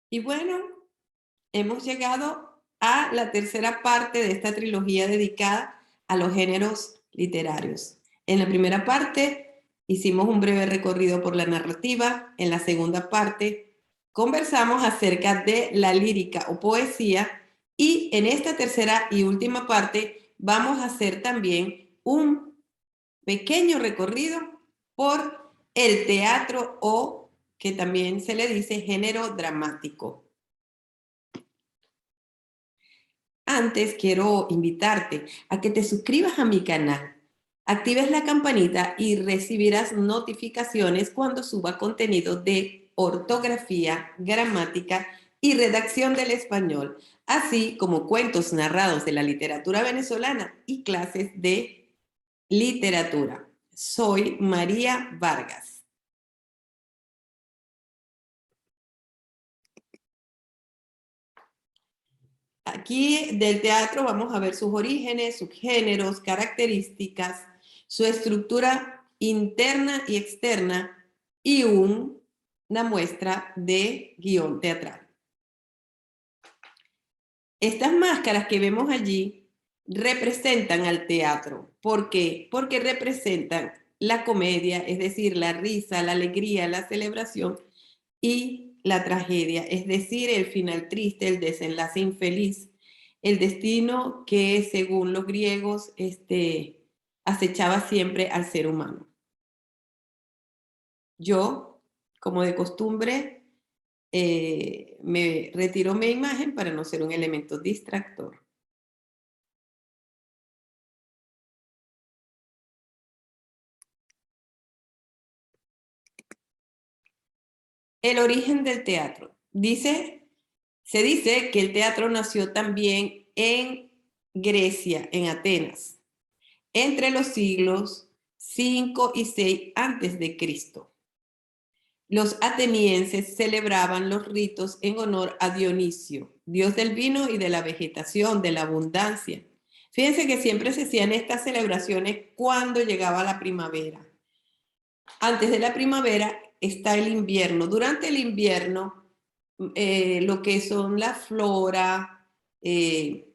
Y bueno, hemos llegado a la tercera parte de esta trilogía dedicada a los géneros literarios. En la primera parte hicimos un breve recorrido por la narrativa. En la segunda parte conversamos acerca de la lírica o poesía. Y en esta tercera y última parte vamos a hacer también un pequeño recorrido por el teatro o que también se le dice género dramático. Antes quiero invitarte a que te suscribas a mi canal, actives la campanita y recibirás notificaciones cuando suba contenido de ortografía, gramática y redacción del español, así como cuentos narrados de la literatura venezolana y clases de literatura. Soy María Vargas. Aquí del teatro vamos a ver sus orígenes, sus géneros, características, su estructura interna y externa y una muestra de guión teatral. Estas máscaras que vemos allí representan al teatro. ¿Por qué? Porque representan la comedia, es decir, la risa, la alegría, la celebración y la tragedia, es decir, el final triste, el desenlace infeliz, el destino que según los griegos acechaba siempre al ser humano. Yo, como de costumbre, me retiro mi imagen para no ser un elemento distractor. El origen del teatro. Se dice que el teatro nació también en Grecia, en Atenas, entre los siglos 5 y 6 antes de Cristo. Los atenienses celebraban los ritos en honor a Dionisio, dios del vino y de la vegetación, de la abundancia. Fíjense que siempre se hacían estas celebraciones cuando llegaba la primavera. Antes de la primavera está el invierno. Durante el invierno, lo que son la flora se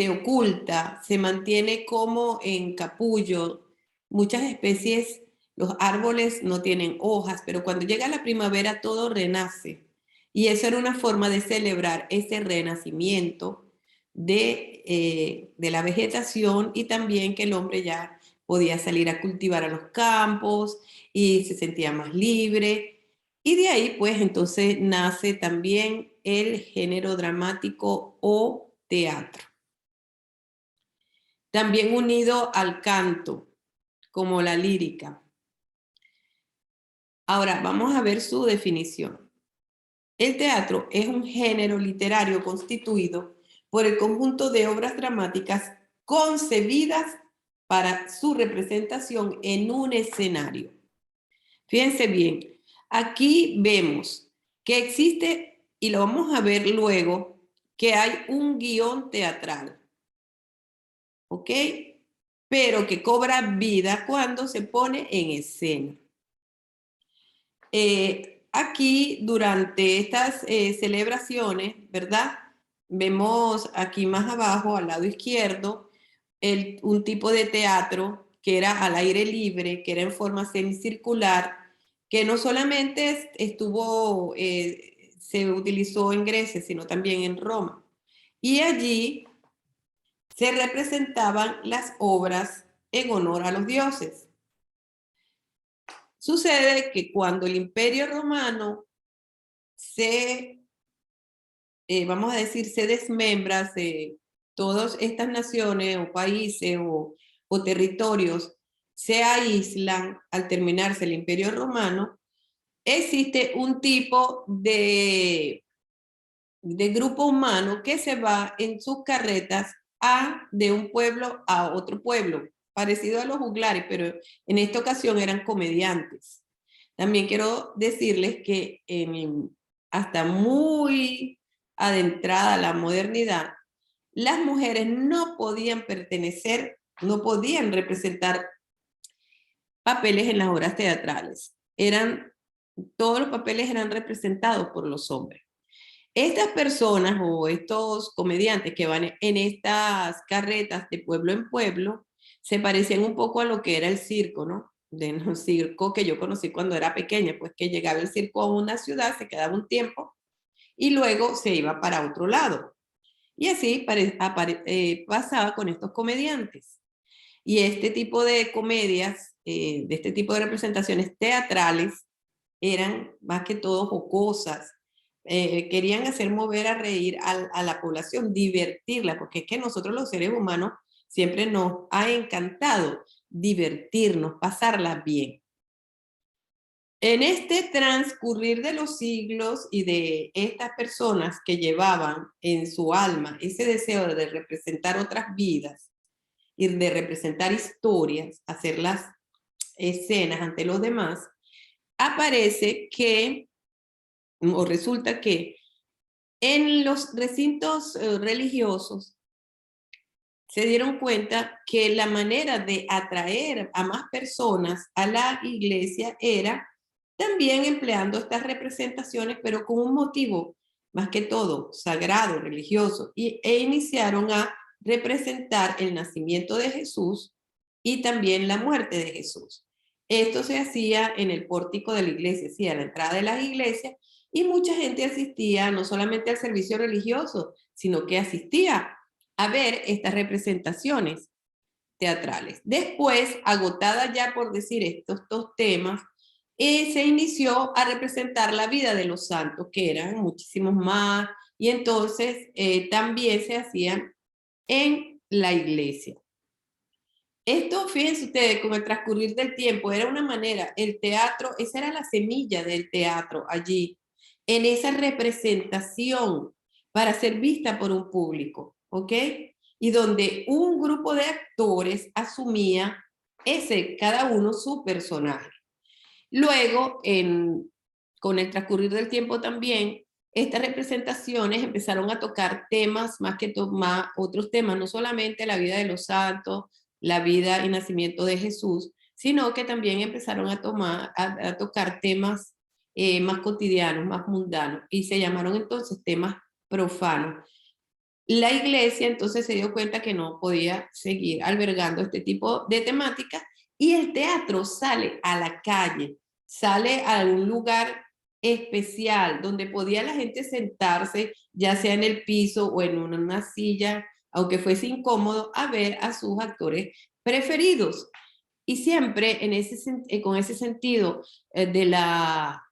oculta, se mantiene como en capullo. Muchas especies, los árboles no tienen hojas, pero cuando llega la primavera todo renace. Y eso era una forma de celebrar ese renacimiento de la vegetación y también que el hombre ya podía salir a cultivar a los campos y se sentía más libre. Y de ahí, pues, entonces nace también el género dramático o teatro. También unido al canto, como la lírica. Ahora, vamos a ver su definición. El teatro es un género literario constituido por el conjunto de obras dramáticas concebidas para su representación en un escenario. Fíjense bien, aquí vemos que existe, y lo vamos a ver luego, que hay un guión teatral, ¿ok? Pero que cobra vida cuando se pone en escena. Aquí, durante estas celebraciones, ¿verdad? Vemos aquí más abajo, al lado izquierdo, un tipo de teatro que era al aire libre, que era en forma semicircular, que no solamente se utilizó en Grecia, sino también en Roma. Y allí se representaban las obras en honor a los dioses. Sucede que cuando el Imperio Romano vamos a decir, se desmembra, todas estas naciones o países o territorios se aíslan al terminarse el Imperio Romano, existe un tipo de grupo humano que se va en sus carretas de un pueblo a otro pueblo, parecido a los juglares, pero en esta ocasión eran comediantes. También quiero decirles que hasta muy adentrada la modernidad, las mujeres no podían pertenecer, no podían representar papeles en las obras teatrales. Eran todos los papeles eran representados por los hombres. Estas personas o estos comediantes que van en estas carretas de pueblo en pueblo se parecían un poco a lo que era el circo, ¿no? De un circo que yo conocí cuando era pequeña, pues que llegaba el circo a una ciudad, se quedaba un tiempo y luego se iba para otro lado. Y así pasaba con estos comediantes. Y este tipo de comedias, de este tipo de representaciones teatrales, eran más que todo jocosas. Querían hacer mover a reír a la población, divertirla, porque es que nosotros los seres humanos siempre nos ha encantado divertirnos, pasarla bien. En este transcurrir de los siglos y de estas personas que llevaban en su alma ese deseo de representar otras vidas y de representar historias, hacer las escenas ante los demás, aparece que, o resulta que en los recintos religiosos se dieron cuenta que la manera de atraer a más personas a la iglesia era también empleando estas representaciones, pero con un motivo más que todo sagrado, religioso, e iniciaron a representar el nacimiento de Jesús y también la muerte de Jesús. Esto se hacía en el pórtico de la iglesia, sí, a la entrada de las iglesias, y mucha gente asistía no solamente al servicio religioso, sino que asistía a ver estas representaciones teatrales. Después, agotada ya por decir estos temas, se inició a representar la vida de los santos, que eran muchísimos más, y entonces también se hacían en la iglesia. Esto, fíjense ustedes, con el transcurrir del tiempo, era una manera, el teatro, esa era la semilla del teatro allí, en esa representación para ser vista por un público, ¿ok? Y donde un grupo de actores asumía cada uno su personaje. Luego, con el transcurrir del tiempo también, estas representaciones empezaron a tocar temas más que otros temas, no solamente la vida de los santos, la vida y nacimiento de Jesús, sino que también empezaron a tocar temas más cotidianos, más mundanos, y se llamaron entonces temas profanos. La iglesia entonces se dio cuenta que no podía seguir albergando este tipo de temáticas y el teatro sale a la calle, sale a un lugar especial donde podía la gente sentarse, ya sea en el piso o en una silla, aunque fuese incómodo, a ver a sus actores preferidos. Y siempre con ese sentido de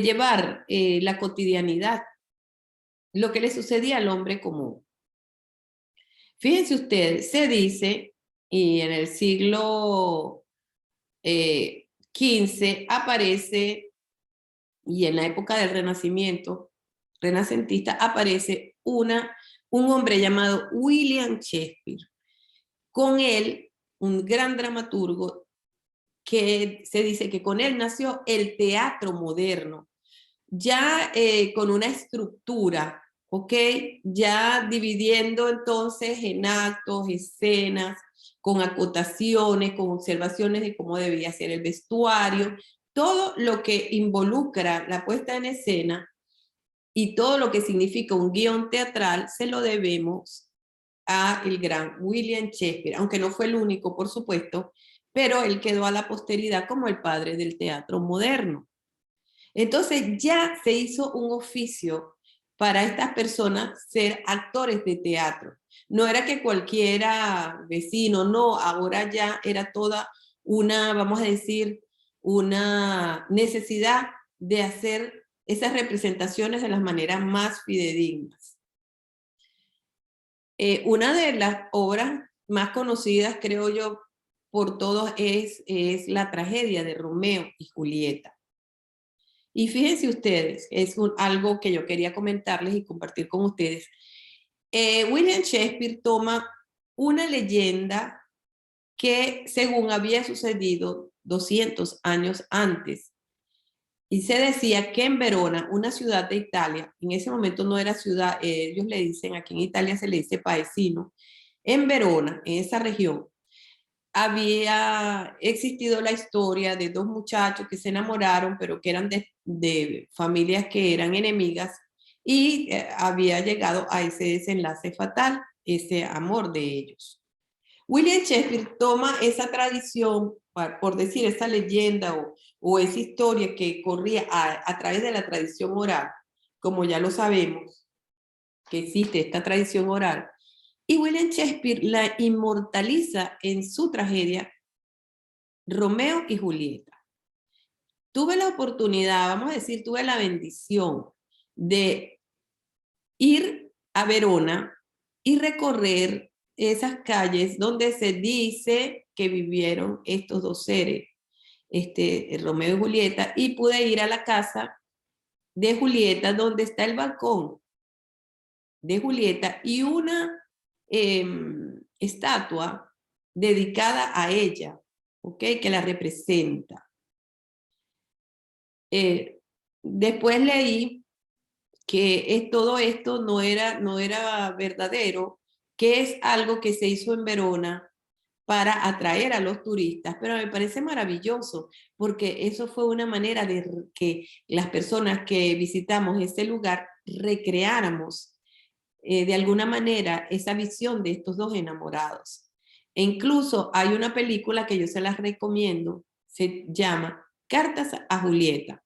llevar la cotidianidad, lo que le sucedía al hombre común. Fíjense ustedes, se dice, y en el siglo XV aparece, y en la época del Renacimiento, renacentista, aparece un hombre llamado William Shakespeare. Con él, un gran dramaturgo, que se dice que con él nació el teatro moderno, ya con una estructura, ¿ok? Ya dividiendo entonces en actos, escenas, con acotaciones, con observaciones de cómo debía ser el vestuario, todo lo que involucra la puesta en escena y todo lo que significa un guión teatral se lo debemos a el gran William Shakespeare, aunque no fue el único, por supuesto, pero él quedó a la posteridad como el padre del teatro moderno. Entonces ya se hizo un oficio para estas personas ser actores de teatro. No era que cualquiera vecino, no, ahora ya era toda una, vamos a decir, una necesidad de hacer esas representaciones de las maneras más fidedignas. Una de las obras más conocidas, creo yo, por todos es la tragedia de Romeo y Julieta. Y fíjense ustedes, es algo que yo quería comentarles y compartir con ustedes. William Shakespeare toma una leyenda que según había sucedido 200 años antes. Y se decía que en Verona, una ciudad de Italia, en ese momento no era ciudad, ellos le dicen, aquí en Italia se le dice paesino, en Verona, en esa región, había existido la historia de dos muchachos que se enamoraron, pero que eran de familias que eran enemigas, y había llegado a ese desenlace fatal, ese amor de ellos. William Shakespeare toma esa tradición, por decir, esa leyenda o esa historia que corría a través de la tradición oral, como ya lo sabemos, que existe esta tradición oral, y William Shakespeare la inmortaliza en su tragedia Romeo y Julieta. Tuve la oportunidad, vamos a decir, tuve la bendición de ir a Verona y recorrer esas calles donde se dice que vivieron estos dos seres, Romeo y Julieta, y pude ir a la casa de Julieta, donde está el balcón de Julieta y una estatua dedicada a ella, ¿ok? Que la representa. Después leí que todo esto no era verdadero, que es algo que se hizo en Verona para atraer a los turistas, pero me parece maravilloso, porque eso fue una manera de que las personas que visitamos ese lugar recreáramos de alguna manera esa visión de estos dos enamorados. E incluso hay una película que yo se las recomiendo, se llama Cartas a Julieta.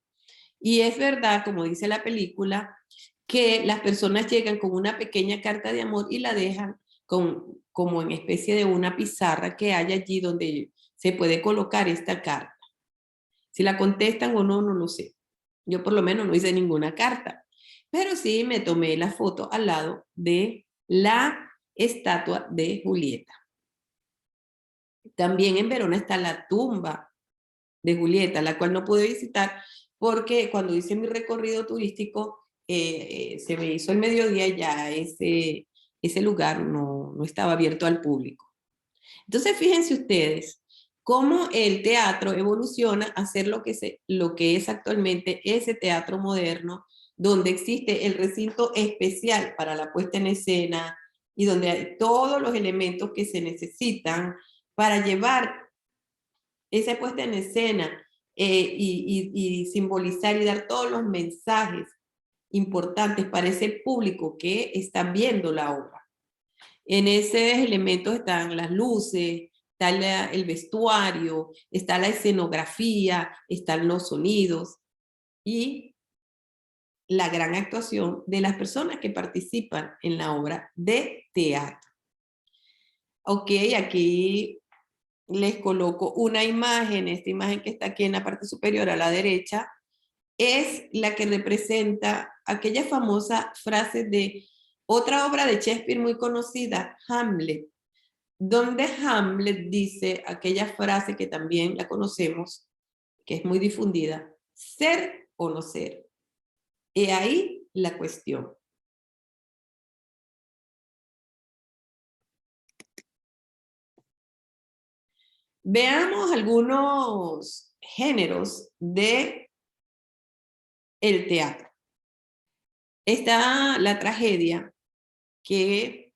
Y es verdad, como dice la película, que las personas llegan con una pequeña carta de amor y la dejan como en especie de una pizarra que hay allí donde se puede colocar esta carta. Si la contestan o no, no lo sé. Yo por lo menos no hice ninguna carta, pero sí me tomé la foto al lado de la estatua de Julieta. También en Verona está la tumba de Julieta, la cual no pude visitar porque cuando hice mi recorrido turístico se me hizo el mediodía y ya ese lugar no estaba abierto al público. Entonces fíjense ustedes cómo el teatro evoluciona a ser lo que es actualmente ese teatro moderno, donde existe el recinto especial para la puesta en escena y donde hay todos los elementos que se necesitan para llevar esa puesta en escena y simbolizar y dar todos los mensajes importantes para ese público que está viendo la obra. En esos elementos están las luces, está el vestuario, está la escenografía, están los sonidos y la gran actuación de las personas que participan en la obra de teatro. Ok, aquí les coloco una imagen, esta imagen que está aquí en la parte superior a la derecha, es la que representa aquella famosa frase de otra obra de Shakespeare muy conocida, Hamlet, donde Hamlet dice aquella frase que también la conocemos, que es muy difundida, ser o no ser. He ahí la cuestión. Veamos algunos géneros de el teatro. Está la tragedia, que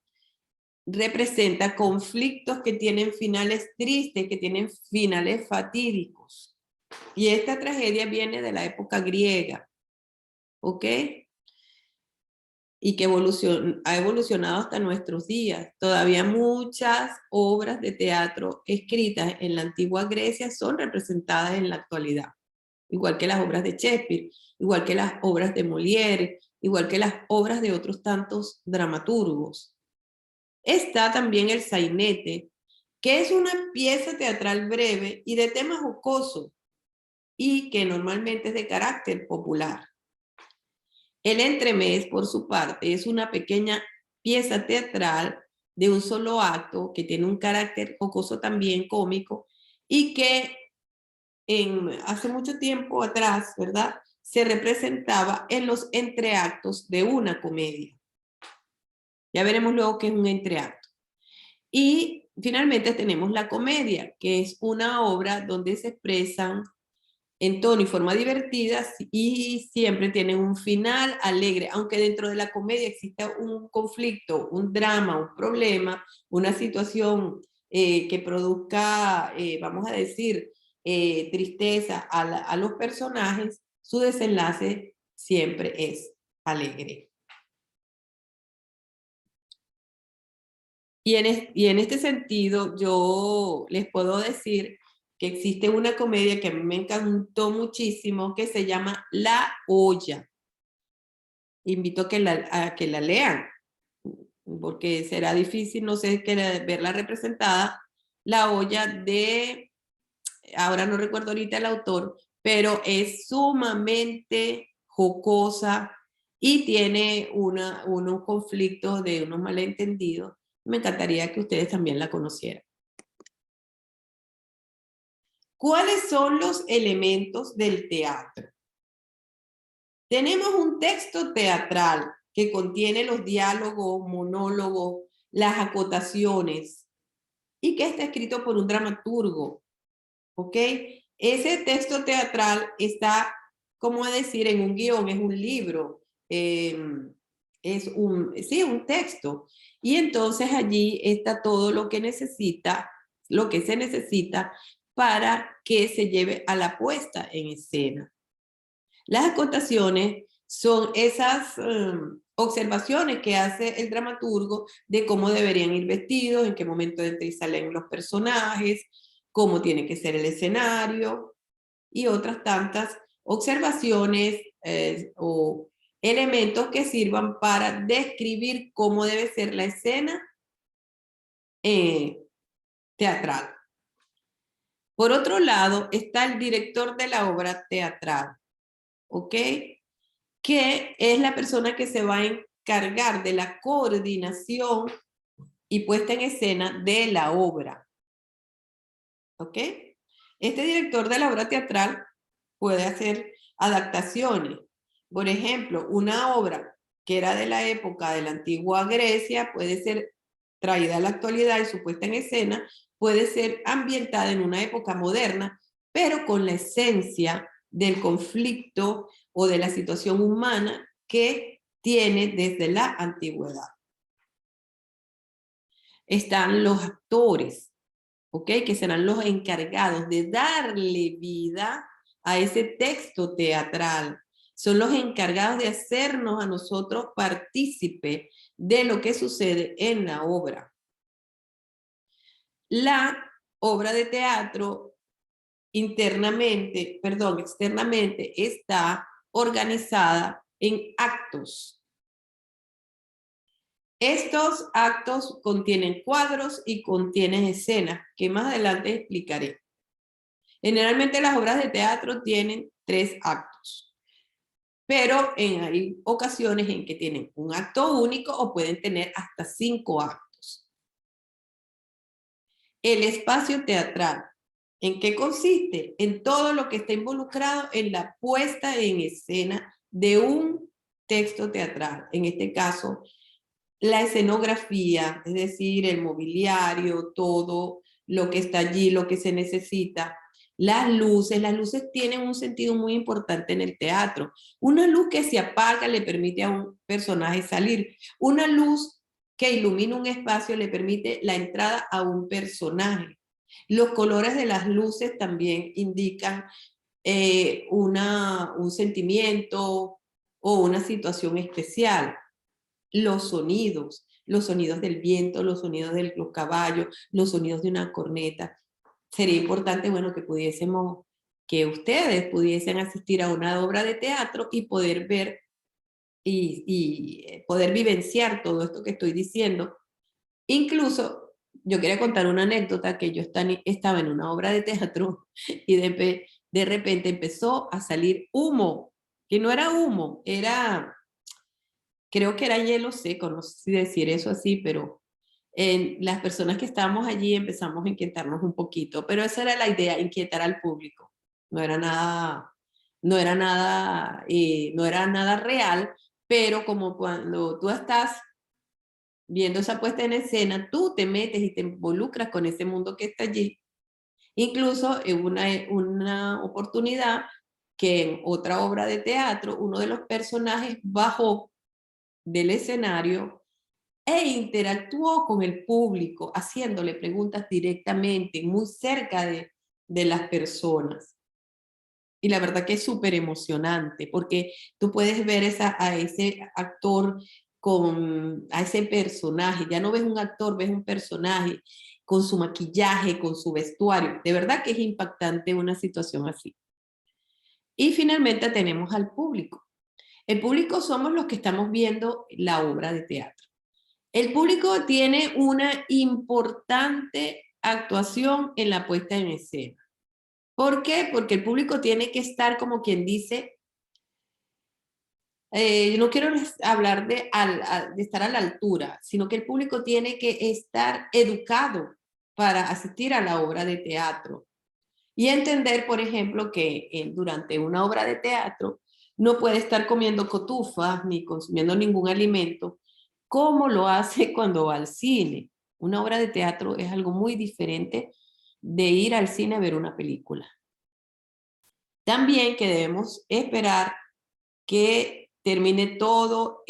representa conflictos que tienen finales tristes, que tienen finales fatídicos. Y esta tragedia viene de la época griega, ¿ok? Y que ha evolucionado hasta nuestros días. Todavía muchas obras de teatro escritas en la antigua Grecia son representadas en la actualidad, igual que las obras de Shakespeare, igual que las obras de Molière, igual que las obras de otros tantos dramaturgos. Está también el sainete, que es una pieza teatral breve y de tema jocoso, y que normalmente es de carácter popular. El entremés, por su parte, es una pequeña pieza teatral de un solo acto que tiene un carácter jocoso también cómico y que hace mucho tiempo atrás, ¿verdad?, se representaba en los entreactos de una comedia. Ya veremos luego qué es un entreacto. Y finalmente tenemos la comedia, que es una obra donde se expresan en tono y forma divertidas y siempre tienen un final alegre, aunque dentro de la comedia exista un conflicto, un drama, un problema, una situación que produzca, vamos a decir, tristeza a los personajes, su desenlace siempre es alegre. Y en este sentido, yo les puedo decir que existe una comedia que a mí me encantó muchísimo, que se llama La Olla. Invito a que la lean, porque será difícil, no sé, verla representada. La Olla de, ahora no recuerdo ahorita el autor, pero es sumamente jocosa y tiene unos conflictos de unos malentendidos. Me encantaría que ustedes también la conocieran. ¿Cuáles son los elementos del teatro? Tenemos un texto teatral que contiene los diálogos, monólogos, las acotaciones y que está escrito por un dramaturgo, ¿ok? Ese texto teatral está, como decir, en un guión, es un libro, es un texto. Y entonces allí está todo lo que necesita, lo que se necesita para que se lleve a la puesta en escena. Las acotaciones son esas observaciones que hace el dramaturgo de cómo deberían ir vestidos, en qué momento entran y salen los personajes, cómo tiene que ser el escenario y otras tantas observaciones o elementos que sirvan para describir cómo debe ser la escena teatral. Por otro lado, está el director de la obra teatral, ¿ok? Que es la persona que se va a encargar de la coordinación y puesta en escena de la obra. ¿Ok? Este director de la obra teatral puede hacer adaptaciones. Por ejemplo, una obra que era de la época de la antigua Grecia puede ser traída a la actualidad y su puesta en escena puede ser ambientada en una época moderna, pero con la esencia del conflicto o de la situación humana que tiene desde la antigüedad. Están los actores, ¿ok? Que serán los encargados de darle vida a ese texto teatral. Son los encargados de hacernos a nosotros partícipe de lo que sucede en la obra. La obra de teatro externamente está organizada en actos. Estos actos contienen cuadros y contienen escenas, que más adelante explicaré. Generalmente las obras de teatro tienen 3 actos, pero hay ocasiones en que tienen un acto único o pueden tener hasta 5 actos. El espacio teatral, ¿en qué consiste? En todo lo que está involucrado en la puesta en escena de un texto teatral. En este caso, la escenografía, es decir, el mobiliario, todo lo que está allí, lo que se necesita. Las luces tienen un sentido muy importante en el teatro. Una luz que se apaga le permite a un personaje salir. Una luz que ilumina un espacio le permite la entrada a un personaje. Los colores de las luces también indican un sentimiento o una situación especial. Los sonidos del viento, los sonidos de los caballos, los sonidos de una corneta. Sería importante, bueno, que ustedes pudiesen asistir a una obra de teatro y poder ver y poder vivenciar todo esto que estoy diciendo. Incluso, yo quería contar una anécdota que yo estaba en una obra de teatro y de repente empezó a salir humo, que no era humo, creo que era hielo seco, no sé si decir eso así, pero las personas que estábamos allí empezamos a inquietarnos un poquito, pero esa era la idea, inquietar al público. No era nada, no era nada real, pero como cuando tú estás viendo esa puesta en escena, tú te metes y te involucras con ese mundo que está allí. Incluso en una oportunidad que en otra obra de teatro, uno de los personajes bajó del escenario e interactuó con el público, haciéndole preguntas directamente, muy cerca de las personas. Y la verdad que es súper emocionante, porque tú puedes ver a ese actor a ese personaje, ya no ves un actor, ves un personaje con su maquillaje, con su vestuario. De verdad que es impactante una situación así. Y finalmente tenemos al público. El público somos los que estamos viendo la obra de teatro. El público tiene una importante actuación en la puesta en escena. ¿Por qué? Porque el público tiene que estar, como quien dice, no quiero hablar de estar a la altura, sino que el público tiene que estar educado para asistir a la obra de teatro y entender, por ejemplo, que durante una obra de teatro no puede estar comiendo cotufas ni consumiendo ningún alimento como lo hace cuando va al cine. Una obra de teatro es algo muy diferente de ir al cine a ver una película. También que debemos esperar que termine todo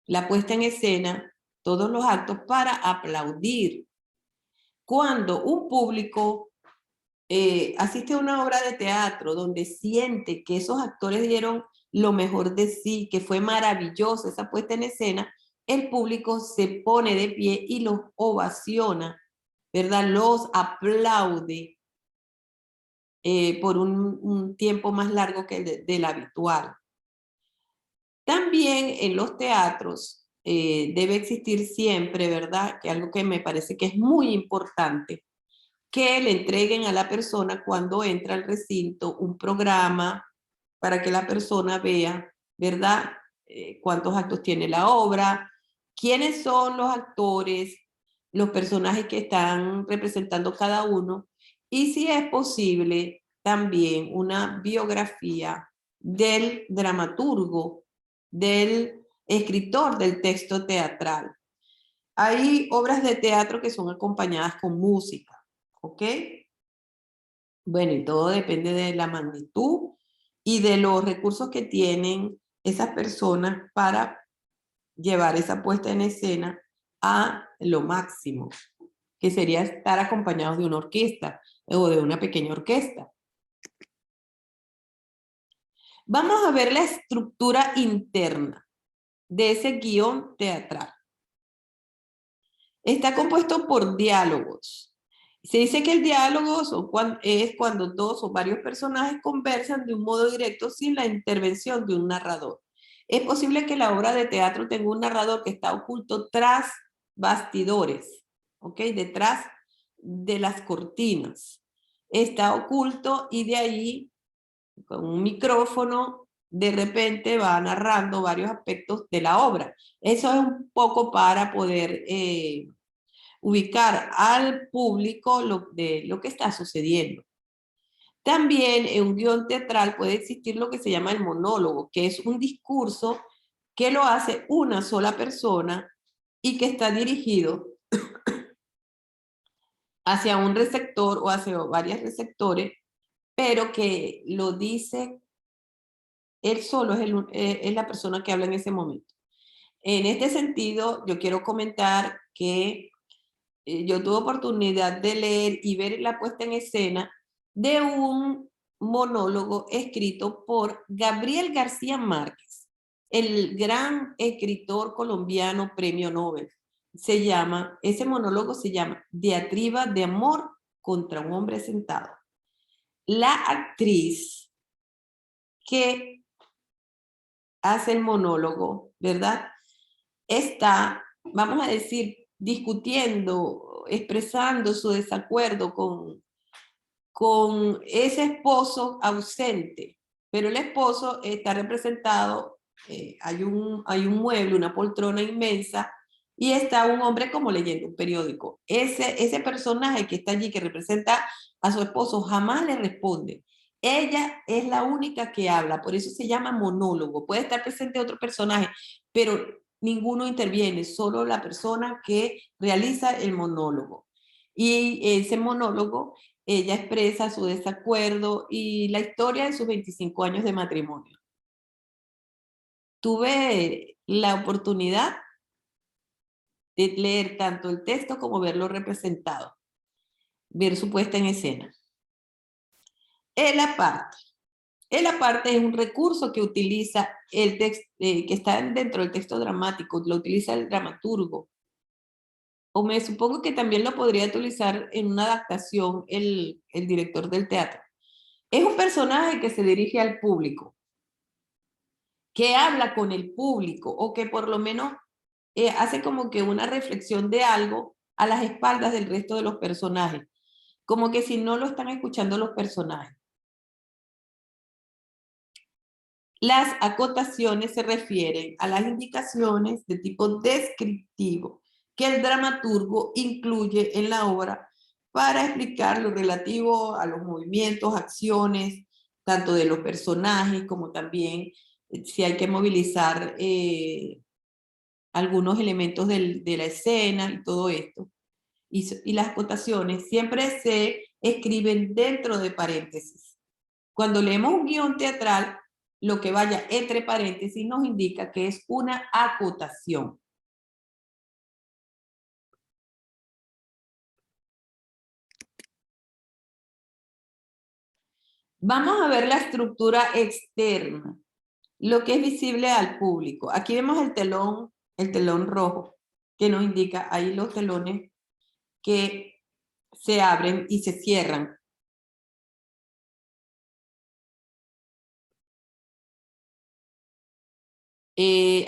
la puesta en escena, todos los actos para aplaudir. Cuando un público asiste a una obra de teatro donde siente que esos actores dieron lo mejor de sí, que fue maravillosa esa puesta en escena, el público se pone de pie y los ovaciona, ¿verdad? Los aplaude por un tiempo más largo que del habitual. También en los teatros debe existir siempre, ¿verdad? Que algo que me parece que es muy importante, que le entreguen a la persona cuando entra al recinto un programa para que la persona vea, ¿verdad? Cuántos actos tiene la obra, quiénes son los actores, los personajes que están representando cada uno, y si es posible, también una biografía del dramaturgo, del escritor del texto teatral. Hay obras de teatro que son acompañadas con música, ¿ok? Bueno, y todo depende de la magnitud y de los recursos que tienen esas personas para llevar esa puesta en escena a lo máximo, que sería estar acompañados de una orquesta o de una pequeña orquesta. Vamos a ver la estructura interna de ese guión teatral. Está compuesto por diálogos. Se dice que el diálogo es cuando dos o varios personajes conversan de un modo directo sin la intervención de un narrador. Es posible que la obra de teatro tenga un narrador que está oculto tras bastidores, ¿ok? Detrás de las cortinas. Está oculto y de ahí, con un micrófono, de repente va narrando varios aspectos de la obra. Eso es un poco para poder ubicar al público de lo que está sucediendo. También en un guión teatral puede existir lo que se llama el monólogo, que es un discurso que lo hace una sola persona y que está dirigido hacia un receptor o hacia varios receptores, pero que lo dice él solo, es la persona que habla en ese momento. En este sentido, yo quiero comentar que yo tuve oportunidad de leer y ver la puesta en escena de un monólogo escrito por Gabriel García Márquez, el gran escritor colombiano premio Nobel. Ese monólogo se llama Diatriba de amor contra un hombre sentado. La actriz que hace el monólogo, ¿verdad? Está, vamos a decir, discutiendo, expresando su desacuerdo con ese esposo ausente, pero el esposo está representado, hay un mueble, una poltrona inmensa, y está un hombre como leyendo un periódico. Ese personaje que está allí, que representa a su esposo, jamás le responde. Ella es la única que habla, por eso se llama monólogo. Puede estar presente otro personaje, pero ninguno interviene, solo la persona que realiza el monólogo. Y ese monólogo, ella expresa su desacuerdo y la historia de sus 25 años de matrimonio. Tuve la oportunidad leer tanto el texto como verlo representado, ver su puesta en escena. El aparte. El aparte es un recurso que utiliza el texto, que está dentro del texto dramático, lo utiliza el dramaturgo. O me supongo que también lo podría utilizar en una adaptación el director del teatro. Es un personaje que se dirige al público, que habla con el público o que por lo menos hace como que una reflexión de algo a las espaldas del resto de los personajes, como que si no lo están escuchando los personajes. Las acotaciones se refieren a las indicaciones de tipo descriptivo que el dramaturgo incluye en la obra para explicar lo relativo a los movimientos, acciones, tanto de los personajes como también si hay que movilizar algunos elementos de la escena y todo esto. Y las acotaciones siempre se escriben dentro de paréntesis. Cuando leemos un guión teatral, lo que vaya entre paréntesis nos indica que es una acotación. Vamos a ver la estructura externa, lo que es visible al público. Aquí vemos el telón rojo, que nos indica ahí los telones que se abren y se cierran.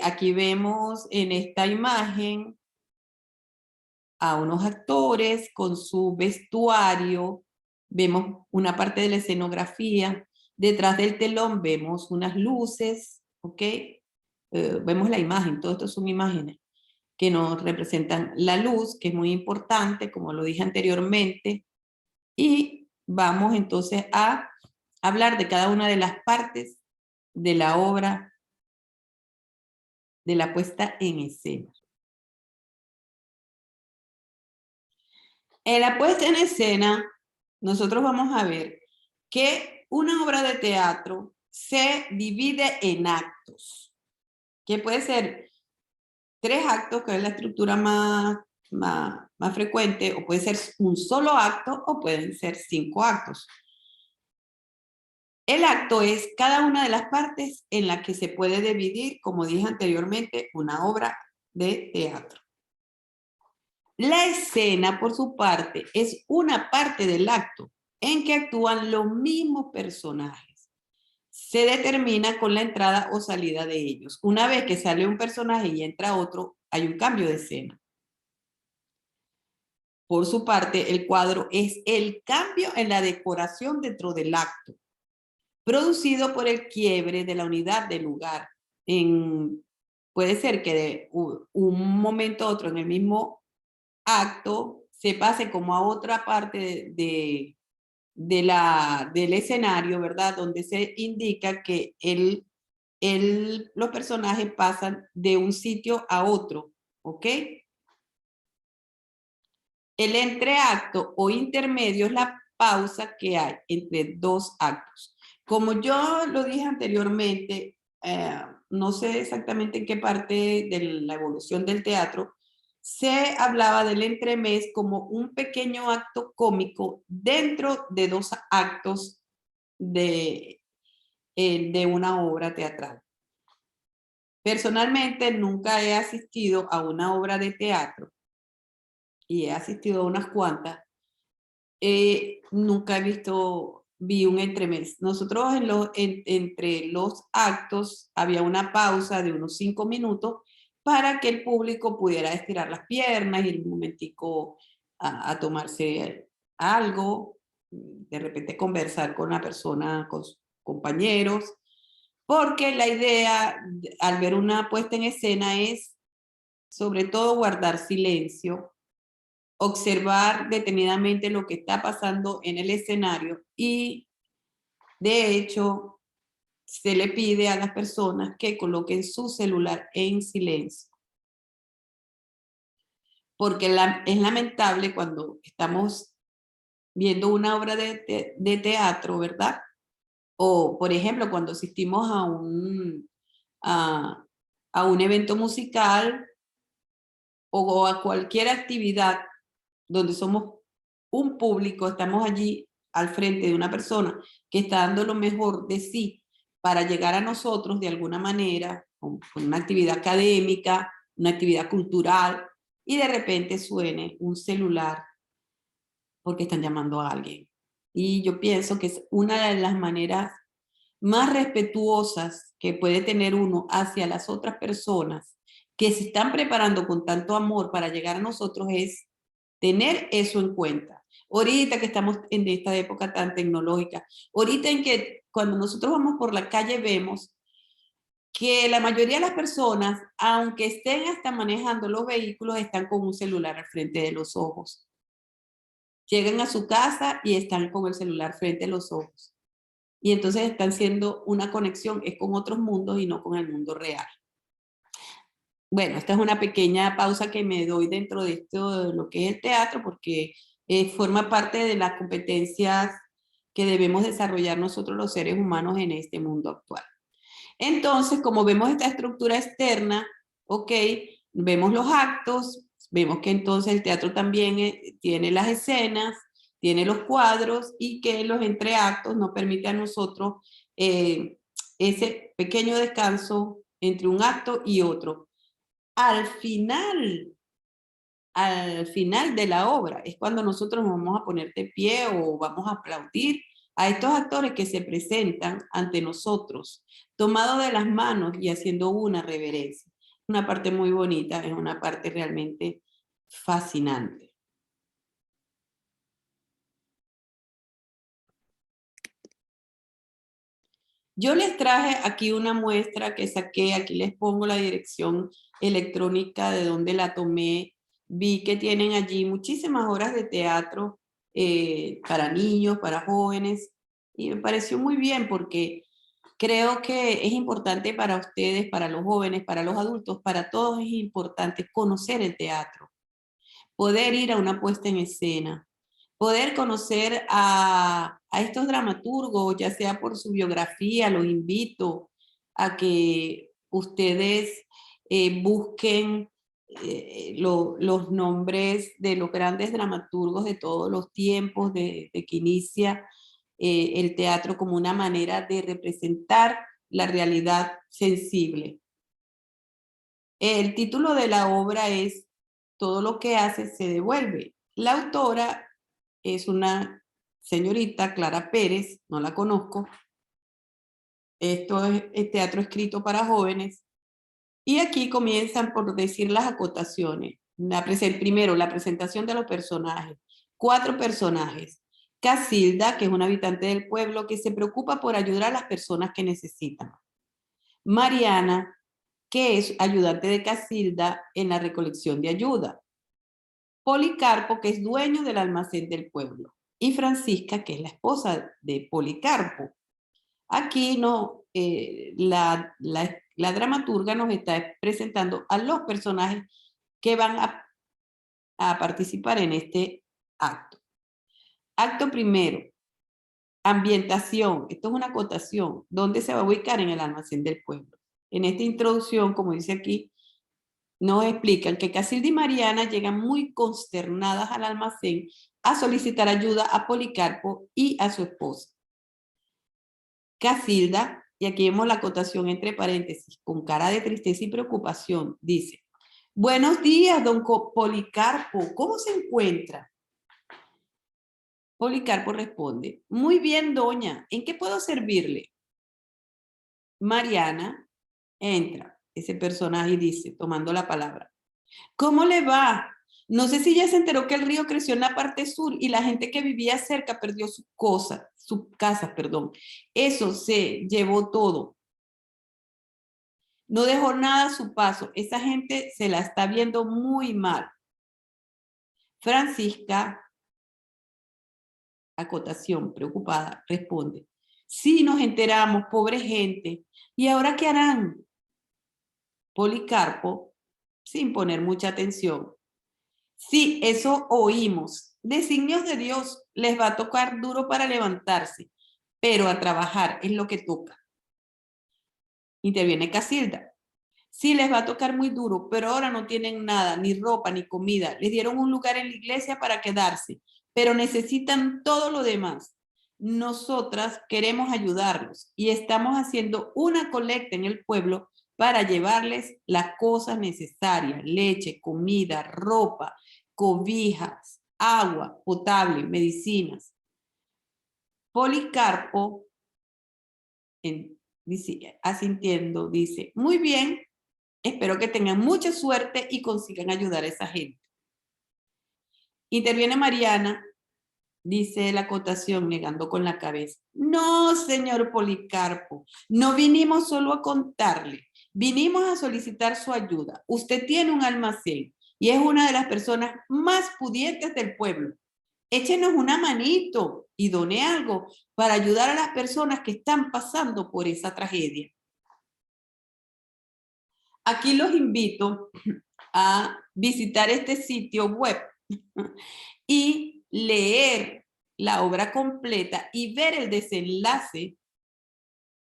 Aquí vemos en esta imagen a unos actores con su vestuario, vemos una parte de la escenografía, detrás del telón vemos unas luces, ¿ok? Vemos la imagen, todo esto son imágenes que nos representan la luz, que es muy importante, como lo dije anteriormente, y vamos entonces a hablar de cada una de las partes de la obra, de la puesta en escena. En la puesta en escena, nosotros vamos a ver que una obra de teatro se divide en actos, que puede ser 3 actos, que es la estructura más frecuente, o puede ser un solo acto, o pueden ser 5 actos. El acto es cada una de las partes en la que se puede dividir, como dije anteriormente, una obra de teatro. La escena, por su parte, es una parte del acto en que actúan los mismos personajes. Se determina con la entrada o salida de ellos. Una vez que sale un personaje y entra otro, hay un cambio de escena. Por su parte, el cuadro es el cambio en la decoración dentro del acto, producido por el quiebre de la unidad del lugar. Puede ser que de un momento a otro en el mismo acto se pase como a otra parte del escenario, ¿verdad? Donde se indica que los personajes pasan de un sitio a otro, ¿ok? El entreacto o intermedio es la pausa que hay entre 2 actos. Como yo lo dije anteriormente, no sé exactamente en qué parte de la evolución del teatro, se hablaba del entremés como un pequeño acto cómico dentro de 2 actos de una obra teatral. Personalmente nunca he asistido a una obra de teatro y he asistido a unas cuantas. Nunca vi un entremés. Nosotros entre los actos había una pausa de unos 5 minutos para que el público pudiera estirar las piernas, ir un momentico a tomarse algo, de repente conversar con la persona, con sus compañeros, porque la idea al ver una puesta en escena es sobre todo guardar silencio, observar detenidamente lo que está pasando en el escenario y, de hecho, se le pide a las personas que coloquen su celular en silencio. Porque es lamentable cuando estamos viendo una obra de teatro, ¿verdad? O, por ejemplo, cuando asistimos a un evento musical o a cualquier actividad donde somos un público, estamos allí al frente de una persona que está dando lo mejor de sí para llegar a nosotros de alguna manera, con una actividad académica, una actividad cultural, y de repente suene un celular porque están llamando a alguien. Y yo pienso que es una de las maneras más respetuosas que puede tener uno hacia las otras personas que se están preparando con tanto amor para llegar a nosotros es tener eso en cuenta. Ahorita que estamos en esta época tan tecnológica, ahorita en que cuando nosotros vamos por la calle vemos que la mayoría de las personas, aunque estén hasta manejando los vehículos, están con un celular al frente de los ojos. Llegan a su casa y están con el celular frente a los ojos. Y entonces están haciendo una conexión, es con otros mundos y no con el mundo real. Bueno, esta es una pequeña pausa que me doy dentro de esto, de lo que es el teatro, porque forma parte de las competencias que debemos desarrollar nosotros los seres humanos en este mundo actual. Entonces, como vemos esta estructura externa, ok, vemos los actos, vemos que entonces el teatro también tiene las escenas, tiene los cuadros y que los entreactos nos permiten a nosotros ese pequeño descanso entre un acto y otro. Al final de la obra es cuando nosotros nos vamos a poner de pie o vamos a aplaudir a estos actores que se presentan ante nosotros, tomados de las manos y haciendo una reverencia. Una parte muy bonita, es una parte realmente fascinante. Yo les traje aquí una muestra que saqué, aquí les pongo la dirección electrónica de donde la tomé. Vi que tienen allí muchísimas horas de teatro para niños, para jóvenes, y me pareció muy bien porque creo que es importante para ustedes, para los jóvenes, para los adultos, para todos es importante conocer el teatro, poder ir a una puesta en escena, poder conocer a estos dramaturgos, ya sea por su biografía, los invito a que ustedes busquen los nombres de los grandes dramaturgos de todos los tiempos, de que inicia el teatro como una manera de representar la realidad sensible. El título de la obra es Todo lo que hace se devuelve. La autora es una señorita, Clara Pérez, no la conozco. Esto es teatro escrito para jóvenes. Y aquí comienzan por decir las acotaciones. Primero, la presentación de los personajes. 4 personajes. Casilda, que es una habitante del pueblo que se preocupa por ayudar a las personas que necesitan. Mariana, que es ayudante de Casilda en la recolección de ayuda. Policarpo, que es dueño del almacén del pueblo. Y Francisca, que es la esposa de Policarpo. Aquí no, la dramaturga nos está presentando a los personajes que van a participar en este acto. Acto primero, ambientación. Esto es una acotación. ¿Dónde se va a ubicar? En el almacén del pueblo. En esta introducción, como dice aquí, nos explican que Casilda y Mariana llegan muy consternadas al almacén a solicitar ayuda a Policarpo y a su esposa. Casilda, y aquí vemos la acotación entre paréntesis, con cara de tristeza y preocupación, dice: buenos días, don Policarpo, ¿cómo se encuentra? Policarpo responde: muy bien, doña, ¿en qué puedo servirle? Mariana entra, ese personaje, y dice, tomando la palabra: ¿cómo le va? No sé si ya se enteró que el río creció en la parte sur y la gente que vivía cerca perdió sus casas, perdón. Eso se llevó todo. No dejó nada a su paso. Esa gente se la está viendo muy mal. Francisca, acotación, preocupada, responde: sí, nos enteramos, pobre gente. ¿Y ahora qué harán? Policarpo, sin poner mucha atención: sí, eso oímos. Designios de Dios, les va a tocar duro para levantarse, pero a trabajar es lo que toca. Interviene Casilda: Sí, les va a tocar muy duro, pero ahora no tienen nada, ni ropa, ni comida. Les dieron un lugar en la iglesia para quedarse, pero necesitan todo lo demás. Nosotras queremos ayudarlos y estamos haciendo una colecta en el pueblo para llevarles las cosas necesarias: leche, comida, ropa, cobijas, agua potable, medicinas. Policarpo, asintiendo, dice: muy bien, espero que tengan mucha suerte y consigan ayudar a esa gente. Interviene Mariana, dice la acotación, negando con la cabeza. No, señor Policarpo, no vinimos solo a contarle, vinimos a solicitar su ayuda. Usted tiene un almacén y es una de las personas más pudientes del pueblo. Échenos una manito y done algo para ayudar a las personas que están pasando por esa tragedia. Aquí los invito a visitar este sitio web y leer la obra completa y ver el desenlace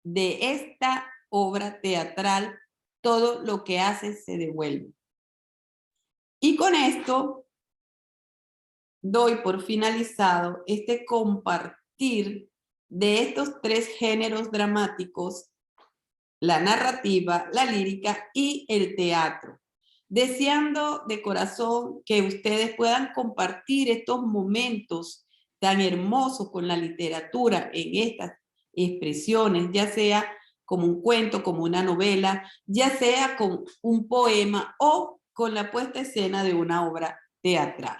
de esta obra teatral. Todo lo que hace se devuelve. Y con esto doy por finalizado este compartir de estos tres géneros dramáticos: la narrativa, la lírica y el teatro. Deseando de corazón que ustedes puedan compartir estos momentos tan hermosos con la literatura en estas expresiones, ya sea como un cuento, como una novela, ya sea con un poema o con la puesta en escena de una obra teatral.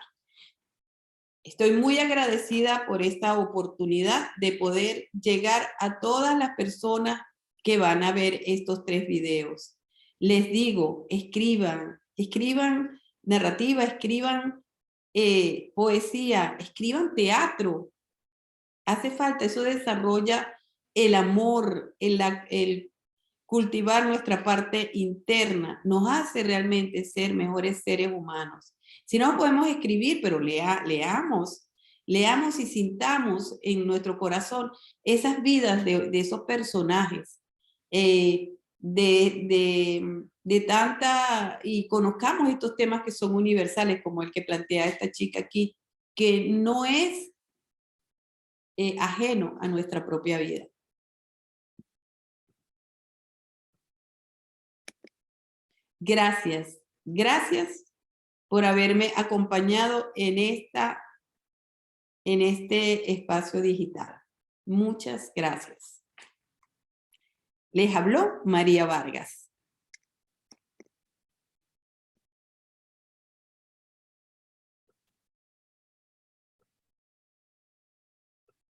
Estoy muy agradecida por esta oportunidad de poder llegar a todas las personas que van a ver estos tres videos. Les digo, escriban, escriban narrativa, escriban poesía, escriban teatro. Hace falta, eso desarrolla el amor, el cultivar nuestra parte interna, nos hace realmente ser mejores seres humanos. Si no podemos escribir, pero leamos y sintamos en nuestro corazón esas vidas de esos personajes, de tanta, y conozcamos estos temas que son universales, como el que plantea esta chica aquí, que no es ajeno a nuestra propia vida. Gracias, gracias por haberme acompañado en este espacio digital. Muchas gracias. Les habló María Vargas.